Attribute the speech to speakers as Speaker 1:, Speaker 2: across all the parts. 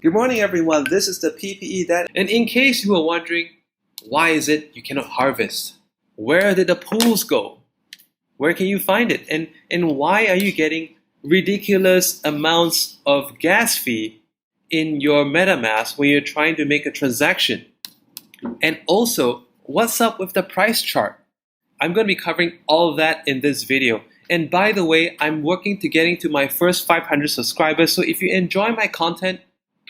Speaker 1: Good morning everyone, this is the PPE that, and in case you were wondering, why is it you cannot harvest? Where did the pools go? Where can you find it? And why are you getting ridiculous amounts of gas fee in your MetaMask when you're trying to make a transaction? And also, what's up with the price chart? I'm going to be covering all of that in this video. And by the way, I'm working to getting to my first 500 subscribers, so if you enjoy my content,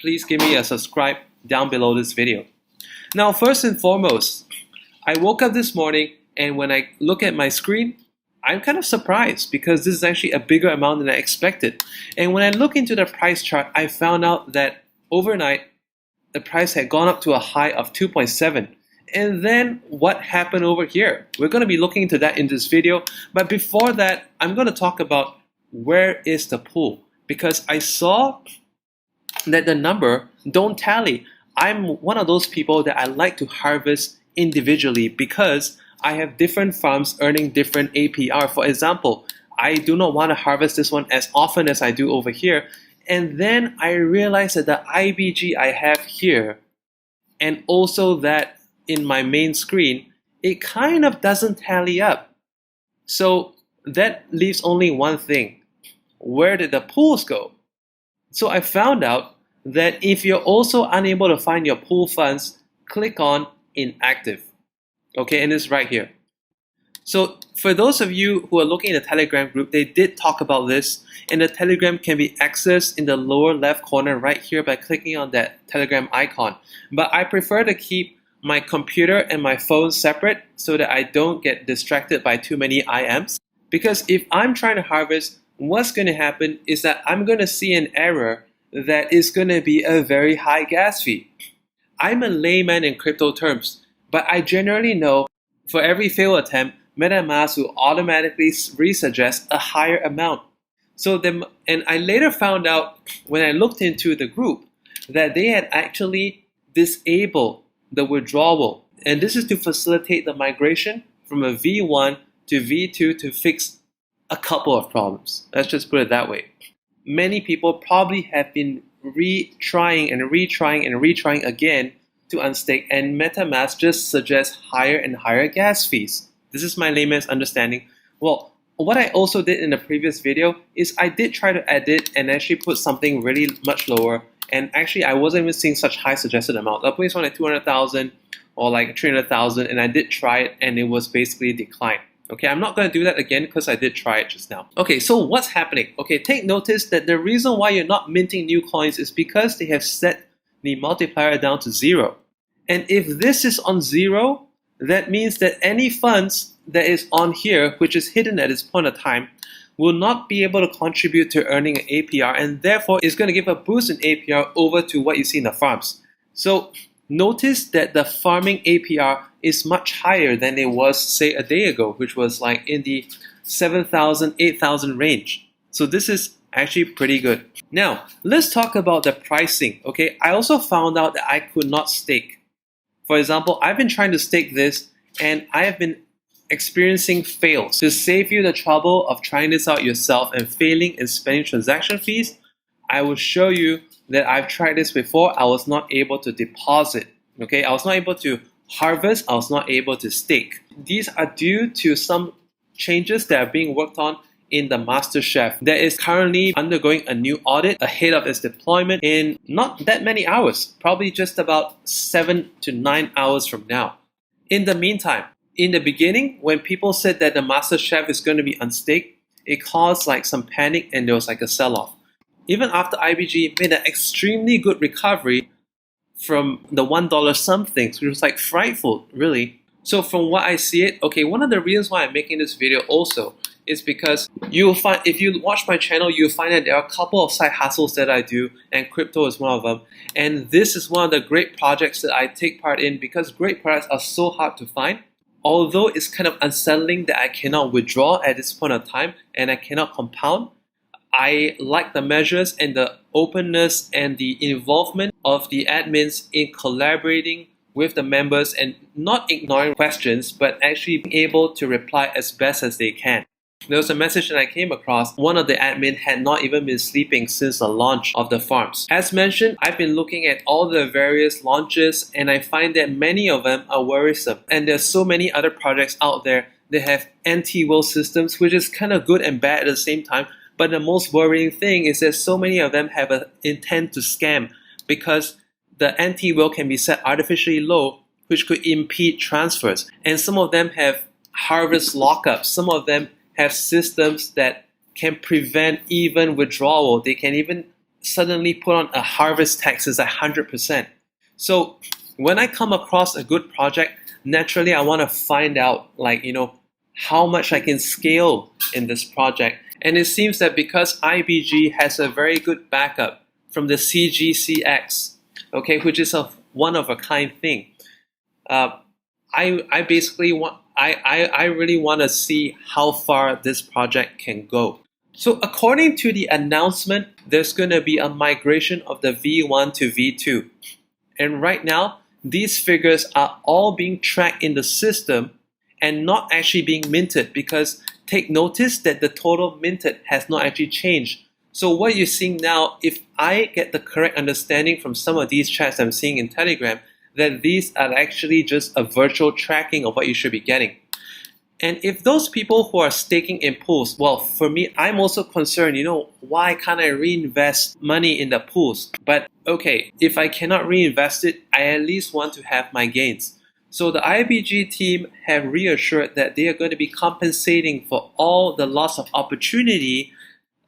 Speaker 1: please give me a subscribe down below this video. Now, first and foremost, I woke up this morning and when I look at my screen, I'm kind of surprised because this is actually a bigger amount than I expected. And when I look into the price chart, I found out that overnight, the price had gone up to a high of 2.7. And then what happened over here? We're going to be looking into that in this video. But before that, I'm going to talk about where is the pool, because I saw that the number don't tally. I'm one of those people that I like to harvest individually because I have different farms earning different APR. For example, I do not want to harvest this one as often as I do over here. And then I realized that the IBG I have here and also that in my main screen, it kind of doesn't tally up. So that leaves only one thing. Where did the pools go? So I found out that if you're also unable to find your pool funds, click on inactive. Okay, and it's right here. So for those of you who are looking at the Telegram group, they did talk about this, and the Telegram can be accessed in the lower left corner right here by clicking on that Telegram icon. But I prefer to keep my computer and my phone separate so that I don't get distracted by too many IMs. Because if I'm trying to harvest, what's going to happen is that I'm going to see an error that is going to be a very high gas fee. I'm a layman in crypto terms, but I generally know for every failed attempt, MetaMask will automatically resuggest a higher amount. And I later found out when I looked into the group that they had actually disabled the withdrawal. And this is to facilitate the migration from a V1 to V2 to fix a couple of problems. Let's just put it that way. Many people probably have been retrying again to unstake, and MetaMask just suggests higher and higher gas fees. This is my layman's understanding. Well, what I also did in the previous video is I did try to edit and actually put something really much lower, and actually I wasn't even seeing such high suggested amount. I put this one at 200,000 or like 300,000, and I did try it and it was basically declined. Okay, I'm not going to do that again because I did try it just now. Okay, so what's happening? Okay, take notice that the reason why you're not minting new coins is because they have set the multiplier down to 0. And if this is on 0, that means that any funds that is on here, which is hidden at this point of time, will not be able to contribute to earning an APR, and therefore it's going to give a boost in APR over to what you see in the farms. So notice that the farming APR is much higher than it was, say, a day ago, which was like in the 7,000, 8,000 range. So this is actually pretty good. Now, let's talk about the pricing. Okay, I also found out that I could not stake. For example, I've been trying to stake this and I have been experiencing fails. To save you the trouble of trying this out yourself and failing and spending transaction fees, I will show you that I've tried this before. I was not able to deposit. Okay, I was not able to harvest. I was not able to stake. These are due to some changes that are being worked on in the master chef that is currently undergoing a new audit ahead of its deployment in not that many hours, probably just about 7 to 9 hours from now. In the meantime, in the beginning, when people said that the master chef is going to be unstaked, it caused like some panic and there was like a sell-off. Even after IBG made an extremely good recovery from the $1 something, which was like frightful, really. So from what I see it, okay, one of the reasons why I'm making this video also is because you'll find, if you watch my channel, you'll find that there are a couple of side hustles that I do, and crypto is one of them. And this is one of the great projects that I take part in because great products are so hard to find. Although it's kind of unsettling that I cannot withdraw at this point of time and I cannot compound, I like the measures and the openness and the involvement of the admins in collaborating with the members and not ignoring questions, but actually being able to reply as best as they can. there was a message that I came across. One of the admin had not even been sleeping since the launch of the farms. As mentioned, I've been looking at all the various launches and I find that many of them are worrisome. And there's so many other projects out there that have anti-will systems, which is kind of good and bad at the same time. But the most worrying thing is that so many of them have an intent to scam, because the anti-will can be set artificially low, which could impede transfers. And some of them have harvest lockups. Some of them have systems that can prevent even withdrawal. They can even suddenly put on a harvest taxes at 100%. So when I come across a good project, naturally I want to find out, how much I can scale in this project. And it seems that because IBG has a very good backup from the CGCX, okay, which is a one-of-a-kind thing, I really want to see how far this project can go. So according to the announcement, there's going to be a migration of the V1 to V2. And right now, these figures are all being tracked in the system and not actually being minted, because take notice that the total minted has not actually changed. So what you're seeing now, if I get the correct understanding from some of these chats I'm seeing in Telegram, that these are actually just a virtual tracking of what you should be getting. And if those people who are staking in pools, well, for me, I'm also concerned, why can't I reinvest money in the pools? But okay, if I cannot reinvest it, I at least want to have my gains. So the IBG team have reassured that they are going to be compensating for all the loss of opportunity.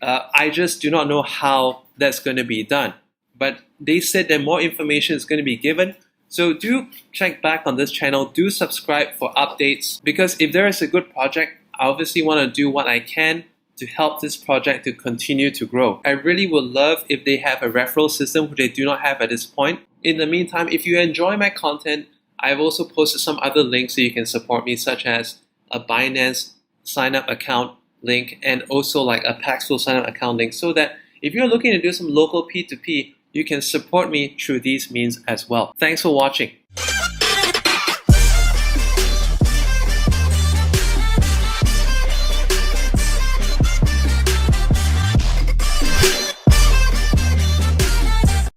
Speaker 1: I just do not know how that's going to be done. But they said that more information is going to be given. So do check back on this channel, do subscribe for updates, because if there is a good project, I obviously want to do what I can to help this project to continue to grow. I really would love if they have a referral system, which they do not have at this point. In the meantime, if you enjoy my content, I've also posted some other links so you can support me, such as a Binance sign-up account link and also like a Paxful sign-up account link, so that if you're looking to do some local P2P, you can support me through these means as well. Thanks for watching.